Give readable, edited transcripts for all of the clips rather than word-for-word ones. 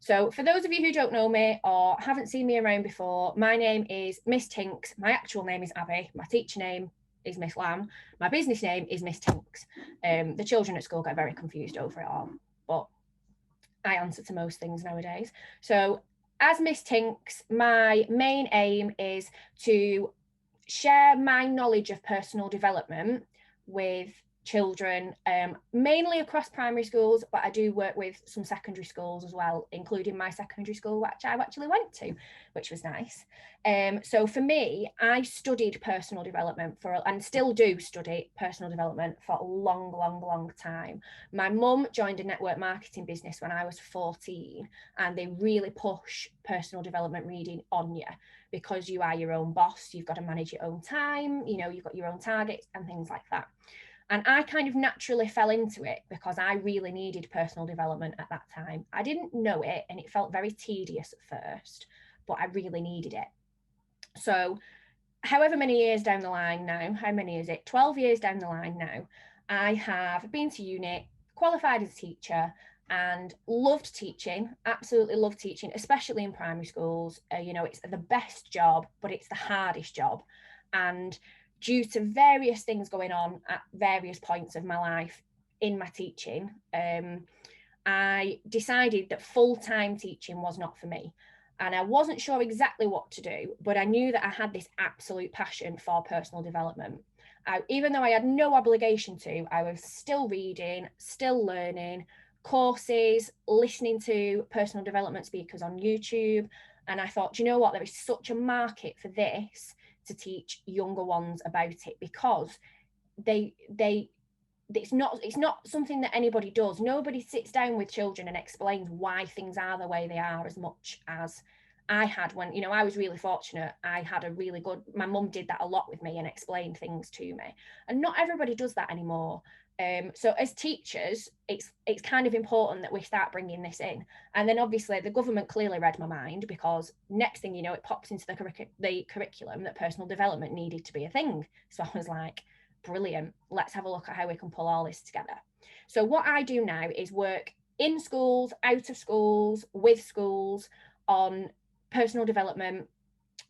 So for those of you who don't know me or haven't seen me around before, my name is Miss Tinks. My actual name is Abby. My teacher name is Miss Lamb. My business name is Miss Tinks. The children at school get very confused over it all, but I answer to most things nowadays. So as Miss Tinks, my main aim is to share my knowledge of personal development with children, mainly across primary schools, but I do work with some secondary schools as well, including my secondary school, which I actually went to, which was nice. So for me, I studied personal development and still do study personal development for a long time. My mum joined a network marketing business when I was 14, and they really push personal development reading on you because you are your own boss. You've got to manage your own time, you've got your own targets and things like that. And I kind of naturally fell into it because I really needed personal development at that time. I didn't know it and it felt very tedious at first, but I really needed it. So however many years down the line now, how many is it? 12 years down the line now, I have been to uni, qualified as a teacher, and loved teaching, absolutely loved teaching, especially in primary schools. It's the best job, but it's the hardest job. And due to various things going on at various points of my life in my teaching, I decided that full-time teaching was not for me. And I wasn't sure exactly what to do, but I knew that I had this absolute passion for personal development. Even though I had no obligation to, I was still reading, still learning, courses, listening to personal development speakers on YouTube. And I thought, you know what, there is such a market for this to teach younger ones about it, because it's not something that anybody does. Nobody sits down with children and explains why things are the way they are as much as I had when, I was really fortunate. I had my mum did that a lot with me and explained things to me. And not everybody does that anymore. So as teachers, it's kind of important that we start bringing this in. And then obviously the government clearly read my mind, because next thing you know, it pops into the curriculum that personal development needed to be a thing. So I was like, brilliant, let's have a look at how we can pull all this together. So what I do now is work in schools, out of schools, with schools on personal development,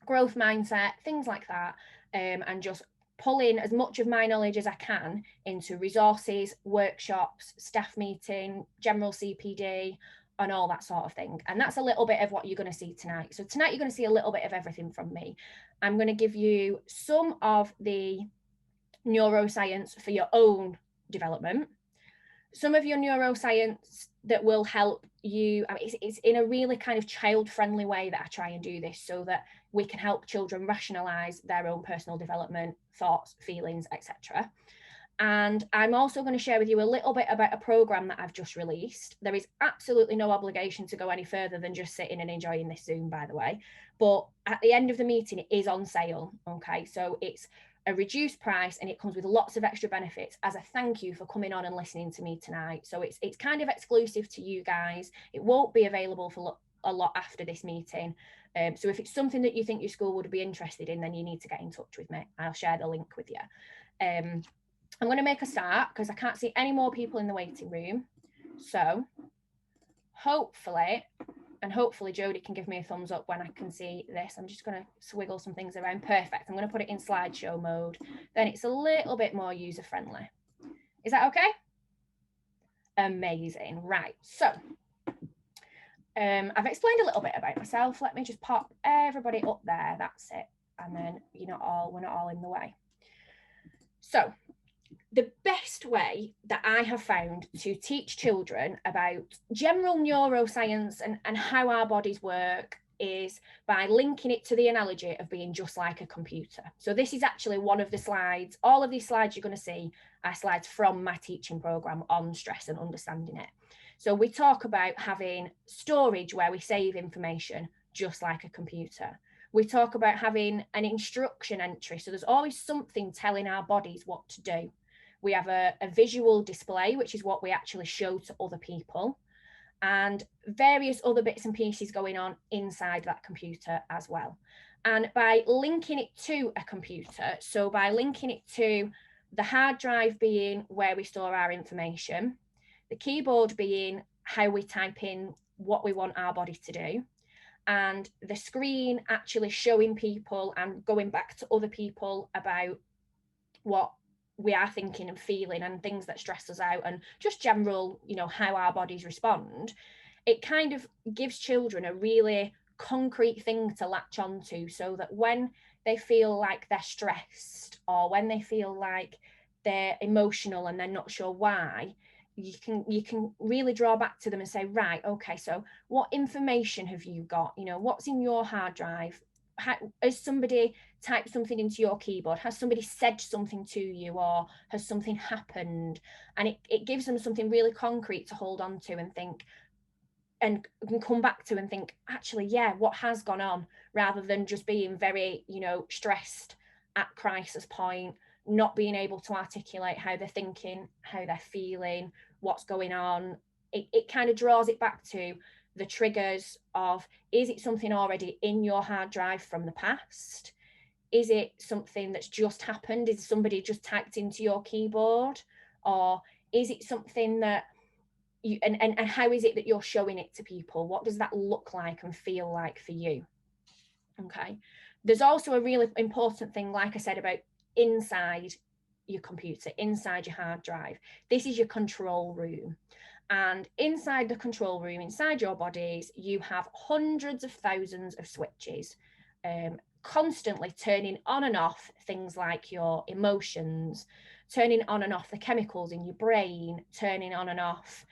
growth mindset, things like that, and just pull in as much of my knowledge as I can into resources, workshops, staff meeting, general CPD, and all that sort of thing. And that's a little bit of what you're going to see tonight. So tonight you're going to see a little bit of everything from me. I'm going to give you some of the neuroscience for your own development, some of your neuroscience that will help you. It's in a really kind of child-friendly way that I try and do this, so that we can help children rationalize their own personal development, thoughts, feelings, etc. And I'm also going to share with you a little bit about a program that I've just released. There is absolutely no obligation to go any further than just sitting and enjoying this Zoom, by the way. But at the end of the meeting, it is on sale. Okay, so it's a reduced price and it comes with lots of extra benefits as a thank you for coming on and listening to me tonight. So it's kind of exclusive to you guys. It won't be available for a lot after this meeting. So if it's something that you think your school would be interested in, then you need to get in touch with me. I'll share the link with you. I'm going to make a start because I can't see any more people in the waiting room. So hopefully Jodie can give me a thumbs up when I can see this. I'm just going to swiggle some things around. Perfect. I'm going to put it in slideshow mode. Then it's a little bit more user friendly. Is that okay? Amazing. Right. So I've explained a little bit about myself. Let me just pop everybody up there. That's it. And then we're not all in the way. So the best way that I have found to teach children about general neuroscience and how our bodies work is by linking it to the analogy of being just like a computer. So this is actually one of the slides. All of these slides you're going to see are slides from my teaching program on stress and understanding it. So we talk about having storage where we save information just like a computer. We talk about having an instruction entry. So there's always something telling our bodies what to do. We have a visual display, which is what we actually show to other people, and various other bits and pieces going on inside that computer as well. And by linking it to a computer, so by linking it to the hard drive being where we store our information, the keyboard being how we type in what we want our body to do, and the screen actually showing people and going back to other people about what we are thinking and feeling and things that stress us out and just general, you know, how our bodies respond, it kind of gives children a really concrete thing to latch onto, so that when they feel like they're stressed or when they feel like they're emotional and they're not sure why, you can really draw back to them and say, right, okay, so what information have you got? You know, what's in your hard drive? Has somebody typed something into your keyboard? Has somebody said something to you, or has something happened? And it gives them something really concrete to hold on to and think, and can come back to and think, actually, yeah, what has gone on, rather than just being very, you know, stressed at crisis point, not being able to articulate how they're thinking, how they're feeling, what's going on. It kind of draws it back to the triggers of, is it something already in your hard drive from the past? Is it something that's just happened? Is somebody just typed into your keyboard? Or is it something that you, and how is it that you're showing it to people? What does that look like and feel like for you? Okay. There's also a really important thing, like I said, about inside your computer, inside your hard drive. This is your control room. And inside the control room, inside your bodies, you have hundreds of thousands of switches, constantly turning on and off things like your emotions, turning on and off the chemicals in your brain, turning on and off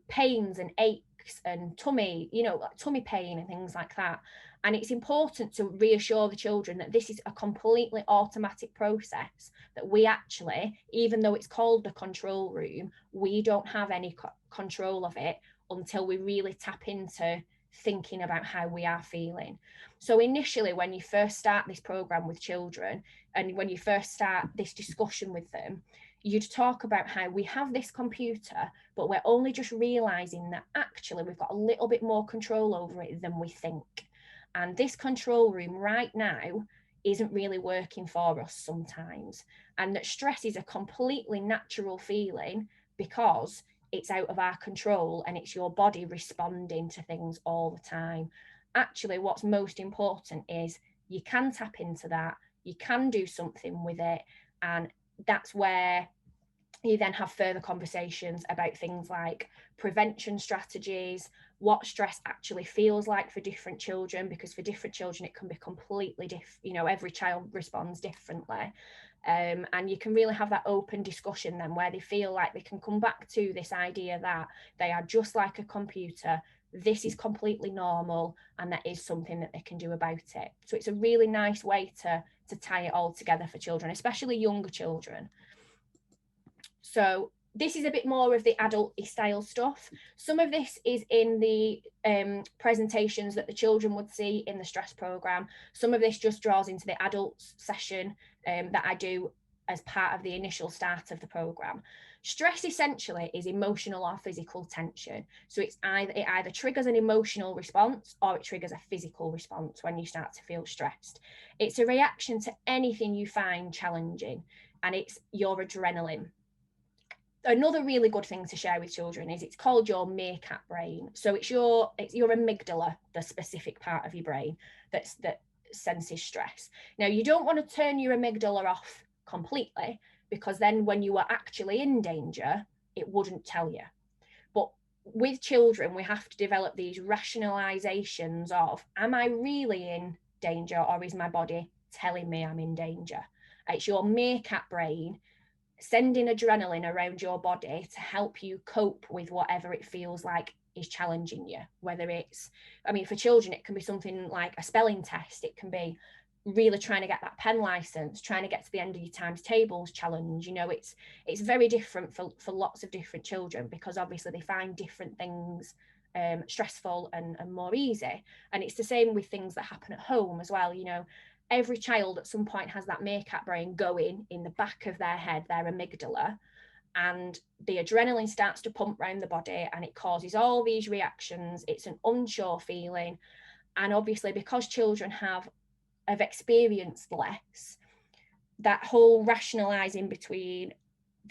pains and aches and tummy, you know, like tummy pain and things like that. And it's important to reassure the children that this is a completely automatic process, that we actually, even though it's called the control room, we don't have any control of it until we really tap into thinking about how we are feeling. So initially, when you first start this program with children, and when you first start this discussion with them, you'd talk about how we have this computer, but we're only just realizing that actually we've got a little bit more control over it than we think. And this control room right now isn't really working for us sometimes. And that stress is a completely natural feeling because it's out of our control and it's your body responding to things all the time. Actually, what's most important is you can tap into that, you can do something with it, and that's where you then have further conversations about things like prevention strategies, what stress actually feels like for different children, because for different children it can be completely different. You know, every child responds differently. And you can really have that open discussion then where they feel like they can come back to this idea that they are just like a computer. This is completely normal, and that is something that they can do about it. So it's a really nice way to tie it all together for children, especially younger children. So this is a bit more of the adult style stuff. Some of this is in the presentations that the children would see in the stress program. Some of this just draws into the adults session that I do as part of the initial start of the program. Stress essentially is emotional or physical tension. So it either triggers an emotional response or it triggers a physical response when you start to feel stressed. It's a reaction to anything you find challenging, and it's your adrenaline. Another really good thing to share with children is it's called your meerkat brain. So it's your amygdala, the specific part of your brain that senses stress. Now, you don't want to turn your amygdala off completely, because then when you are actually in danger, it wouldn't tell you. But with children, we have to develop these rationalizations of, am I really in danger, or is my body telling me I'm in danger? It's your meerkat brain sending adrenaline around your body to help you cope with whatever it feels like is challenging you. Whether it's, I mean, for children, it can be something like a spelling test. It can be really trying to get that pen license, trying to get to the end of your times tables challenge. You know, it's very different for lots of different children, because obviously they find different things stressful and more easy. And it's the same with things that happen at home as well. You know, every child at some point has that meerkat brain going in the back of their head, their amygdala, and the adrenaline starts to pump around the body and it causes all these reactions. It's an unsure feeling. And obviously, because children have experienced less, that whole rationalizing between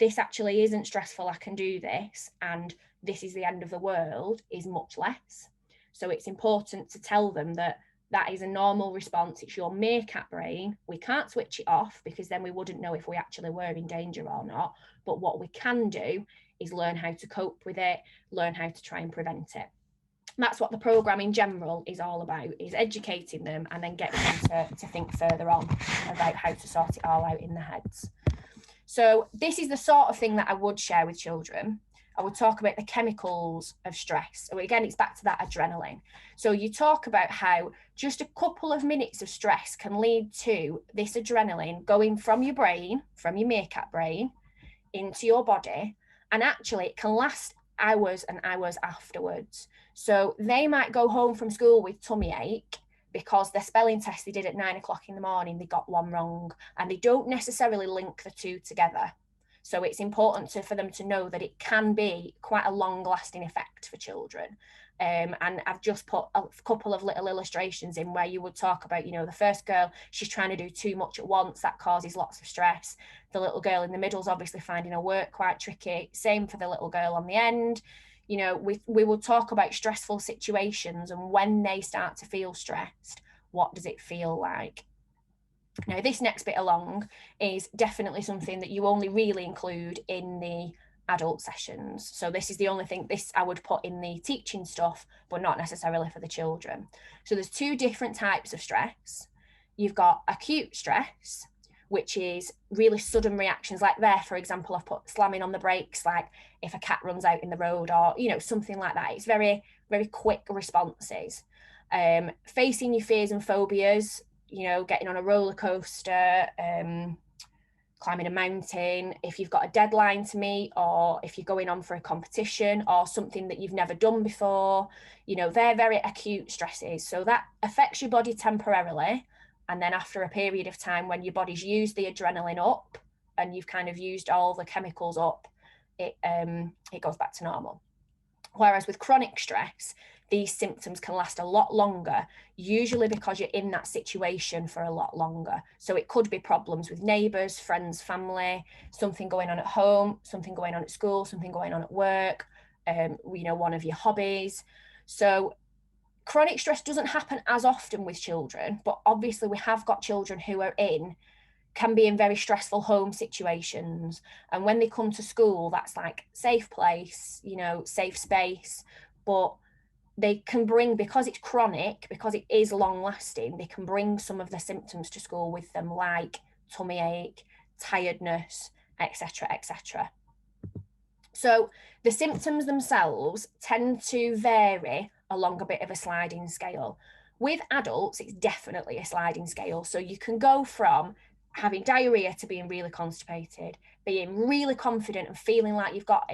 this actually isn't stressful, I can do this, and this is the end of the world, is much less. So it's important to tell them that that is a normal response. It's your meerkat brain. We can't switch it off because then we wouldn't know if we actually were in danger or not. But what we can do is learn how to cope with it, learn how to try and prevent it. That's what the programme in general is all about, is educating them and then getting them to think further on about how to sort it all out in their heads. So this is the sort of thing that I would share with children. I would talk about the chemicals of stress. So again, it's back to that adrenaline. So you talk about how just a couple of minutes of stress can lead to this adrenaline going from your brain, from your meerkat brain, into your body. And actually it can last hours and hours afterwards. So they might go home from school with tummy ache because their spelling test they did at 9 o'clock in the morning, they got one wrong, and they don't necessarily link the two together. So it's important for them to know that it can be quite a long lasting effect for children. And I've just put a couple of little illustrations in where you would talk about, you know, the first girl, she's trying to do too much at once. That causes lots of stress. The little girl in the middle is obviously finding her work quite tricky. Same for the little girl on the end. You know, we will talk about stressful situations and when they start to feel stressed, what does it feel like? Now, this next bit along is definitely something that you only really include in the adult sessions. So this is the only thing, this I would put in the teaching stuff, but not necessarily for the children. So there's two different types of stress. You've got acute stress, which is really sudden reactions. Like there, for example, I've put slamming on the brakes, like if a cat runs out in the road or, you know, something like that. It's very, very quick responses. Facing your fears and phobias, you know, getting on a roller coaster, climbing a mountain, if you've got a deadline to meet, or if you're going on for a competition or something that you've never done before, you know, they're very acute stresses. So that affects your body temporarily. And then after a period of time when your body's used the adrenaline up and you've kind of used all the chemicals up, it goes back to normal. Whereas with chronic stress, these symptoms can last a lot longer, usually because you're in that situation for a lot longer. So it could be problems with neighbours, friends, family, something going on at home, something going on at school, something going on at work, you know, one of your hobbies. So chronic stress doesn't happen as often with children, but obviously we have got children who can be in very stressful home situations. And when they come to school, that's like safe place, you know, safe space. But they can bring, because it's chronic, because it is long lasting, they can bring some of the symptoms to school with them, like tummy ache, tiredness, etc., etc. So the symptoms themselves tend to vary along a bit of a sliding scale. With adults, it's definitely a sliding scale. So you can go from having diarrhea to being really constipated, being really confident and feeling like you've got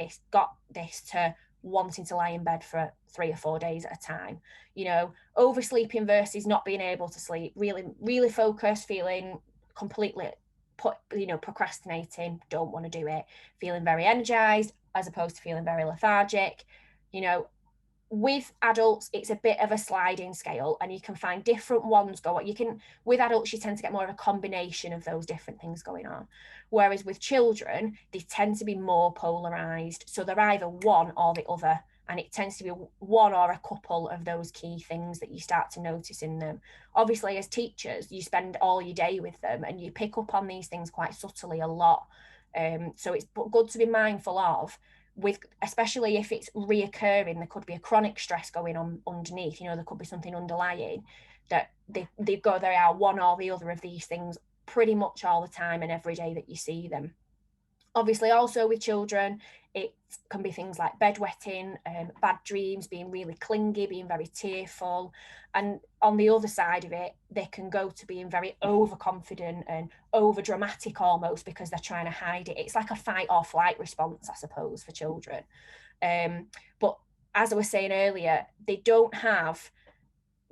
this to wanting to lie in bed for 3 or 4 days at a time. You know, oversleeping versus not being able to sleep, really, really focused, feeling completely procrastinating, don't want to do it, feeling very energized as opposed to feeling very lethargic. You know, with adults, it's a bit of a sliding scale, and you can find different ones with adults, you tend to get more of a combination of those different things going on. Whereas with children, they tend to be more polarized. So they're either one or the other. And it tends to be one or a couple of those key things that you start to notice in them. Obviously, as teachers, you spend all your day with them and you pick up on these things quite subtly a lot. So it's good to be mindful of, especially if it's reoccurring. There could be a chronic stress going on underneath, you know, there could be something underlying that they are one or the other of these things pretty much all the time and every day that you see them. Obviously, also with children, it can be things like bedwetting, bad dreams, being really clingy, being very tearful. And on the other side of it, they can go to being very overconfident and overdramatic almost because they're trying to hide it. It's like a fight or flight response, I suppose, for children. But as I was saying earlier, they don't have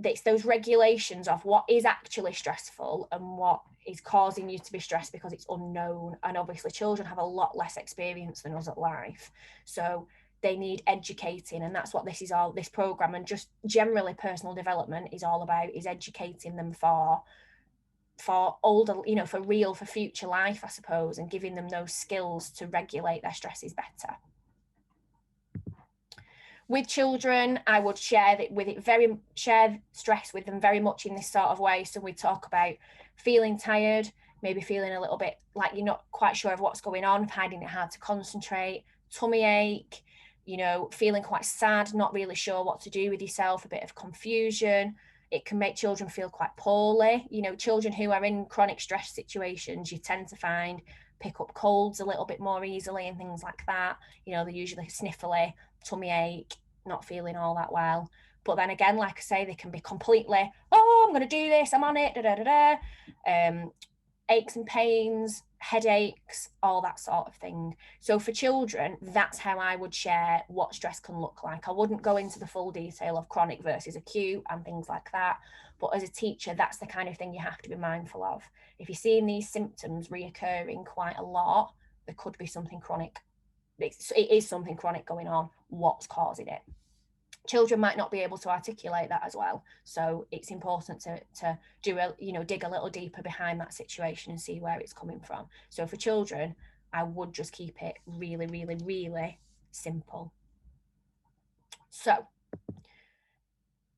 it's those regulations of what is actually stressful and what is causing you to be stressed because it's unknown. And obviously children have a lot less experience than us at life, so they need educating, and that's what this program and just generally personal development is all about, is educating them for for older, you know, for future life, I suppose, and giving them those skills to regulate their stresses better. With children, I would share stress with them very much in this sort of way. So we talk about feeling tired, maybe feeling a little bit like you're not quite sure of what's going on, finding it hard to concentrate, tummy ache, you know, feeling quite sad, not really sure what to do with yourself, a bit of confusion. It can make children feel quite poorly. You know, children who are in chronic stress situations, you tend to find pick up colds a little bit more easily and things like that. You know, they're usually sniffly, tummy ache, not feeling all that well. But then again, like I say, they can be completely, oh, I'm going to do this, I'm on it, da da da da. Aches and pains, headaches, all that sort of thing. So for children, that's how I would share what stress can look like. I wouldn't go into the full detail of chronic versus acute and things like that. But as a teacher, that's the kind of thing you have to be mindful of. If you're seeing these symptoms reoccurring quite a lot, there could be something chronic. It is something chronic going on. What's causing it? Children might not be able to articulate that as well, so it's important to do a, you know, dig a little deeper behind that situation and see where it's coming from. So for children, I would just keep it really, really, really simple. So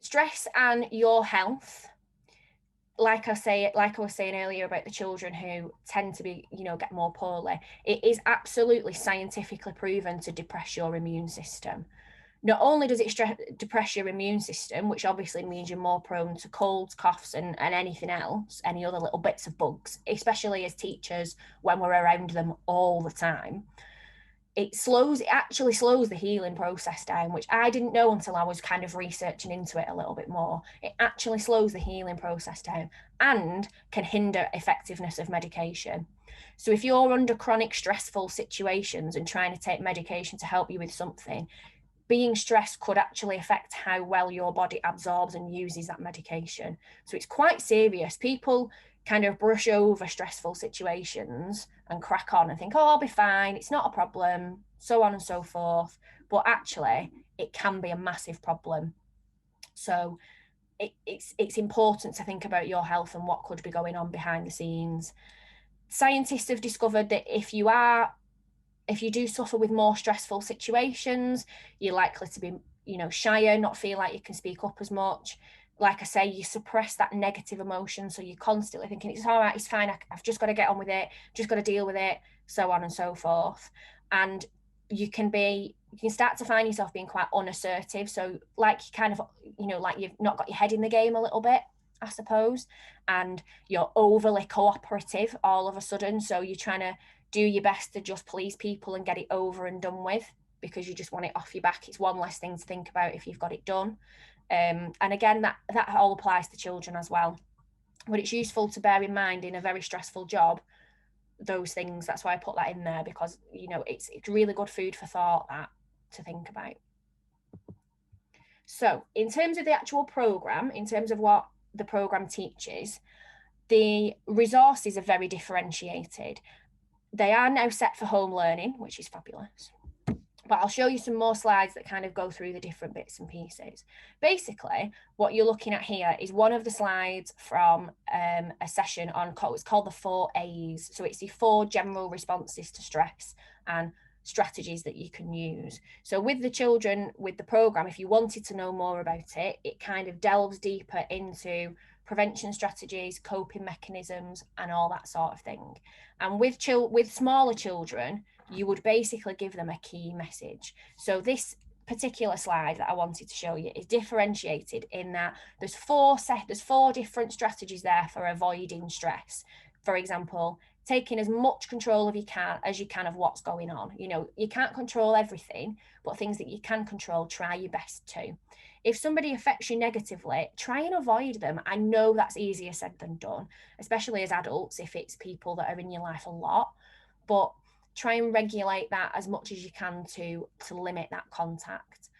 stress and your health, like I was saying earlier about the children who tend to be, you know, get more poorly, it is absolutely scientifically proven to depress your immune system. Not only does it depress your immune system, which obviously means you're more prone to colds, coughs, and anything else, any other little bits of bugs, especially as teachers when we're around them all the time. It actually slows the healing process down, which I didn't know until I was kind of researching into it a little bit more. It actually slows the healing process down and can hinder effectiveness of medication. So if you're under chronic stressful situations and trying to take medication to help you with something, being stressed could actually affect how well your body absorbs and uses that medication. So it's quite serious. People kind of brush over stressful situations and crack on and think, oh, I'll be fine, it's not a problem, so on and so forth. But actually, it can be a massive problem. So it's important to think about your health and what could be going on behind the scenes. Scientists have discovered that if you do suffer with more stressful situations, you're likely to be, you know, shyer, not feel like you can speak up as much. Like I say, you suppress that negative emotion. So you're constantly thinking, it's all right, it's fine, I've just got to get on with it, just got to deal with it, so on and so forth. And you can start to find yourself being quite unassertive. So like you kind of, you know, like you've not got your head in the game a little bit, I suppose, and you're overly cooperative all of a sudden. So you're trying to do your best to just please people and get it over and done with because you just want it off your back. It's one less thing to think about if you've got it done. And again, that all applies to children as well. But it's useful to bear in mind in a very stressful job, those things. That's why I put that in there, because, you know, it's really good food for thought, that to think about. So in terms of the actual program, in terms of what the program teaches, the resources are very differentiated. They are now set for home learning, which is fabulous. But I'll show you some more slides that kind of go through the different bits and pieces. Basically, what you're looking at here is one of the slides from a session on, it's called the 4 A's. So it's the 4 general responses to stress and strategies that you can use. So with the children, with the program, if you wanted to know more about it, it kind of delves deeper into prevention strategies, coping mechanisms, and all that sort of thing. And with smaller children, you would basically give them a key message. So this particular slide that I wanted to show you is differentiated in that there's 4 different strategies there for avoiding stress. For example, taking as much control as you can of what's going on. You know, you can't control everything, but things that you can control, try your best to. If somebody affects you negatively, try and avoid them. I know that's easier said than done, especially as adults, if it's people that are in your life a lot, but try and regulate that as much as you can to limit that contact.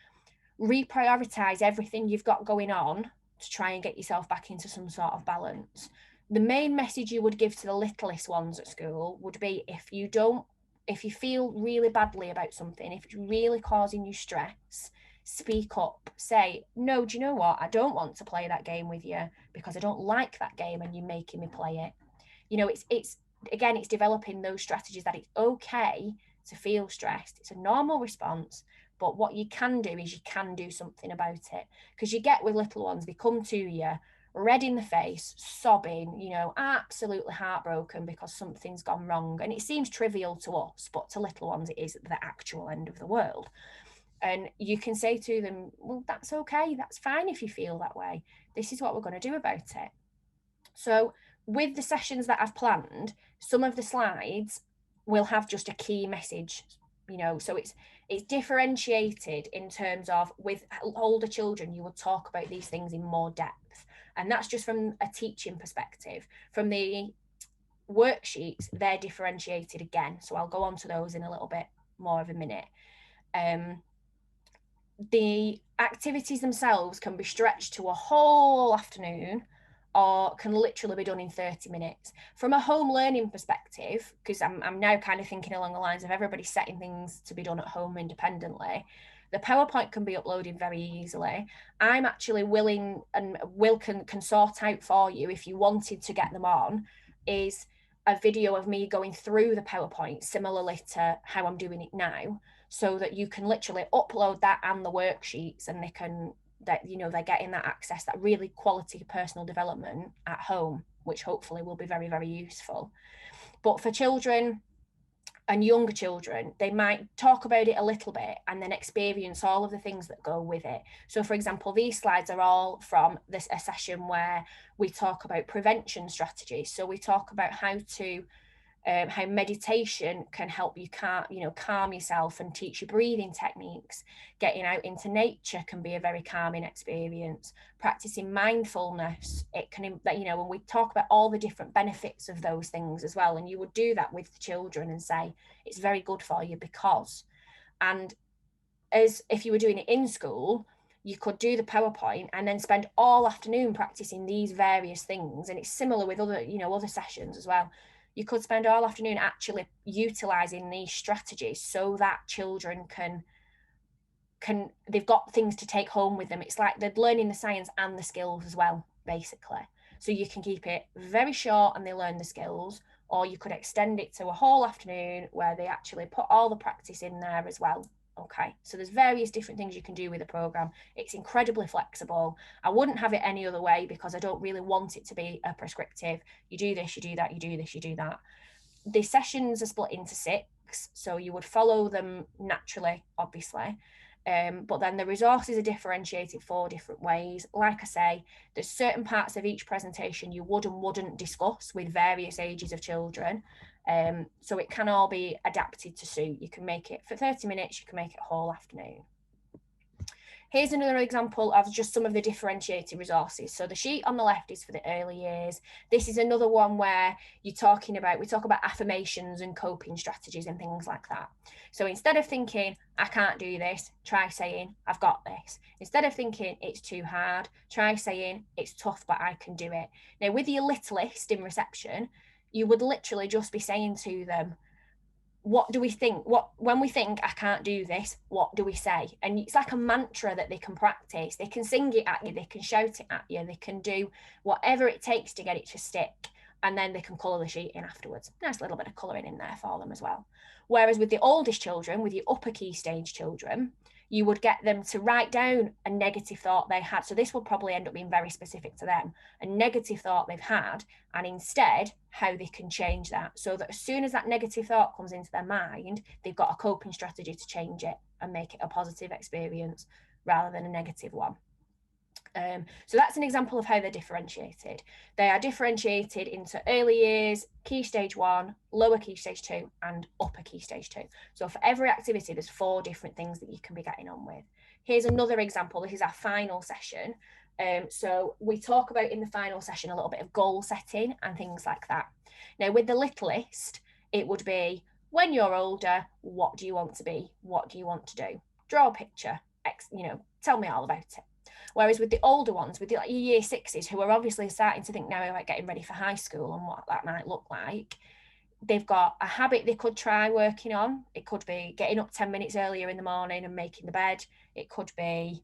Reprioritize everything you've got going on to try and get yourself back into some sort of balance. The main message you would give to the littlest ones at school would be, if you feel really badly about something, if it's really causing you stress, speak up, say, no, do you know what? I don't want to play that game with you because I don't like that game and you're making me play it. You know, it's again, it's developing those strategies that it's okay to feel stressed. It's a normal response. But what you can do is you can do something about it. Because you get with little ones, they come to you red in the face, sobbing, you know, absolutely heartbroken because something's gone wrong. And it seems trivial to us, but to little ones, it is the actual end of the world. And you can say to them, well, that's okay. That's fine if you feel that way. This is what we're going to do about it. So with the sessions that I've planned, some of the slides will have just a key message, you know, so it's differentiated in terms of with older children, you will talk about these things in more depth. And that's just from a teaching perspective. From the worksheets, they're differentiated again. So I'll go on to those in a little bit more of a minute. The activities themselves can be stretched to a whole afternoon or can literally be done in 30 minutes. From a home learning perspective, because I'm now kind of thinking along the lines of everybody setting things to be done at home independently, the PowerPoint can be uploaded very easily. I'm actually willing and can sort out for you, if you wanted to get them on, is a video of me going through the PowerPoint similarly to how I'm doing it now, so that you can literally upload that and the worksheets, and they're getting that access, that really quality personal development at home, which hopefully will be very, very useful. But for children and younger children, they might talk about it a little bit and then experience all of the things that go with it. So for example, these slides are all from a session where we talk about prevention strategies. So we talk about how meditation can help you calm yourself and teach you breathing techniques. Getting out into nature can be a very calming experience. Practicing mindfulness, it can, when we talk about all the different benefits of those things as well, and you would do that with the children and say it's very good for you because, and as if you were doing it in school, you could do the PowerPoint and then spend all afternoon practicing these various things. And it's similar with other sessions as well. You could spend all afternoon actually utilizing these strategies so that children can they've got things to take home with them. It's like they're learning the science and the skills as well, basically. So you can keep it very short and they learn the skills, or you could extend it to a whole afternoon where they actually put all the practice in there as well. Okay, so there's various different things you can do with the program. It's incredibly flexible. I wouldn't have it any other way because I don't really want it to be a prescriptive. You do this, you do that, you do this, you do that. The sessions are split into 6, so you would follow them naturally, obviously. But then the resources are differentiated 4 different ways. Like I say, there's certain parts of each presentation you would and wouldn't discuss with various ages of children. So it can all be adapted to suit. You can make it for 30 minutes, you can make it a whole afternoon. Here's another example of just some of the differentiated resources. So the sheet on the left is for the early years. This is another one where we talk about affirmations and coping strategies and things like that. So instead of thinking, I can't do this, try saying, I've got this. Instead of thinking it's too hard, try saying it's tough, but I can do it. Now with your littlest in reception, you would literally just be saying to them, what do we think? When we think I can't do this, what do we say? And it's like a mantra that they can practice. They can sing it at you, they can shout it at you, they can do whatever it takes to get it to stick, and then they can colour the sheet in afterwards. Nice little bit of colouring in there for them as well. Whereas with the oldest children, with your upper key stage children, you would get them to write down a negative thought they had. So this will probably end up being very specific to them, a negative thought they've had, and instead how they can change that. So that as soon as that negative thought comes into their mind, they've got a coping strategy to change it and make it a positive experience rather than a negative one. So that's an example of how they're differentiated. They are differentiated into early years, key stage 1, lower key stage 2, and upper key stage 2. So for every activity, there's 4 different things that you can be getting on with. Here's another example. This is our final session. So we talk about in the final session a little bit of goal setting and things like that. Now with the littlest, it would be, when you're older, what do you want to be? What do you want to do? Draw a picture, tell me all about it. Whereas with the older ones, with the year 6s, who are obviously starting to think now about getting ready for high school and what that might look like, they've got a habit they could try working on. It could be getting up 10 minutes earlier in the morning and making the bed. It could be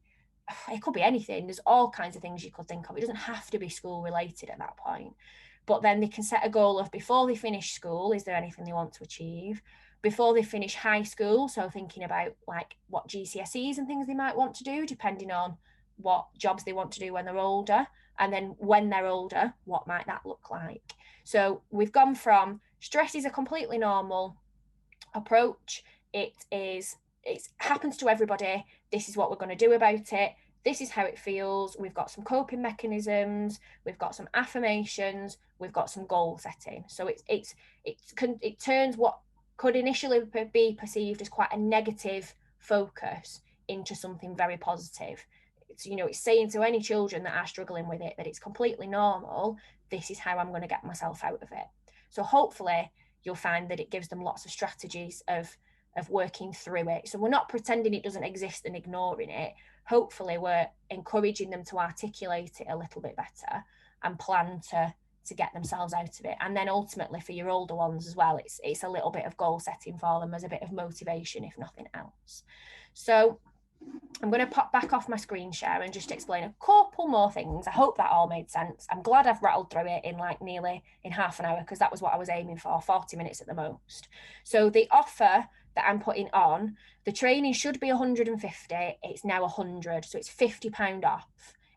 anything. There's all kinds of things you could think of. It doesn't have to be school related at that point. But then they can set a goal of, before they finish school, is there anything they want to achieve? Before they finish high school, so thinking about like what GCSEs and things they might want to do, depending on what jobs they want to do when they're older. And then when they're older, what might that look like? So we've gone from stress is a completely normal approach. It happens to everybody. This is what we're going to do about it. This is how it feels. We've got some coping mechanisms. We've got some affirmations. We've got some goal setting. So it turns what could initially be perceived as quite a negative focus into something very positive. It's saying to any children that are struggling with it that it's completely normal. This is how I'm going to get myself out of it. So hopefully you'll find that it gives them lots of strategies of working through it. So we're not pretending it doesn't exist and ignoring it. Hopefully we're encouraging them to articulate it a little bit better and plan to get themselves out of it. And then ultimately for your older ones as well, it's a little bit of goal setting for them as a bit of motivation, if nothing else. So I'm going to pop back off my screen share and just explain a couple more things. I hope that all made sense. I'm glad I've rattled through it in nearly half an hour, because that was what I was aiming for, 40 minutes at the most. So the offer that I'm putting on, the training should be 150. It's now 100. So it's £50 off.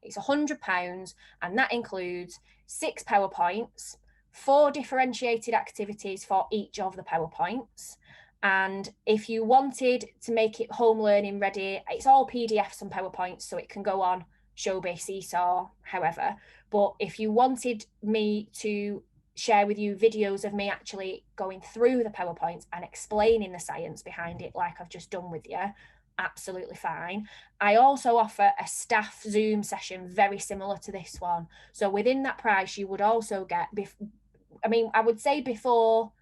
It's £100, and that includes 6 PowerPoints, 4 differentiated activities for each of the PowerPoints. And if you wanted to make it home learning ready, it's all PDFs and PowerPoints, so it can go on Showbase, Seesaw, however. But if you wanted me to share with you videos of me actually going through the PowerPoints and explaining the science behind it, like I've just done with you, absolutely fine. I also offer a staff Zoom session very similar to this one. So within that price, you would also get, I would say before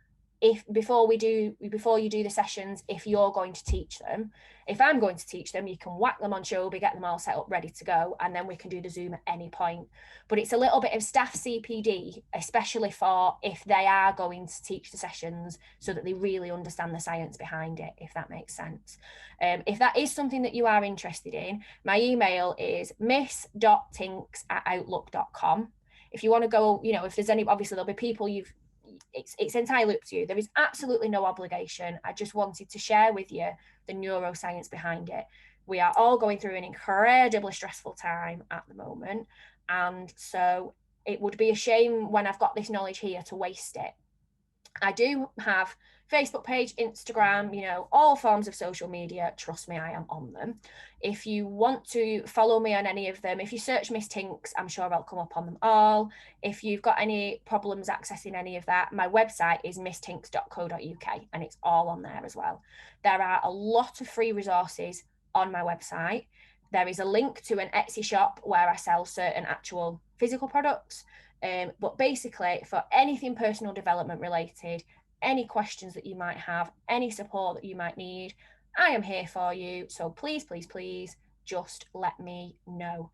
you do the sessions, if you're going to teach them. If I'm going to teach them, you can whack them on Showbase, get them all set up ready to go, and then we can do the Zoom at any point. But it's a little bit of staff CPD, especially for if they are going to teach the sessions, so that they really understand the science behind it, if that makes sense. If that is something that you are interested in, my email is miss.tinks@outlook.com. If you want to go, if there's any, obviously there'll be people it's entirely up to you. There is absolutely no obligation. I just wanted to share with you the neuroscience behind it. We are all going through an incredibly stressful time at the moment. And so it would be a shame when I've got this knowledge here to waste it. I do have Facebook page, Instagram, all forms of social media. Trust me, I am on them. If you want to follow me on any of them, if you search Miss Tinks, I'm sure I'll come up on them all. If you've got any problems accessing any of that, my website is misstinks.co.uk, and it's all on there as well. There are a lot of free resources on my website. There is a link to an Etsy shop where I sell certain actual physical products. But basically, for anything personal development related, any questions that you might have, any support that you might need, I am here for you. So please, please, please just let me know.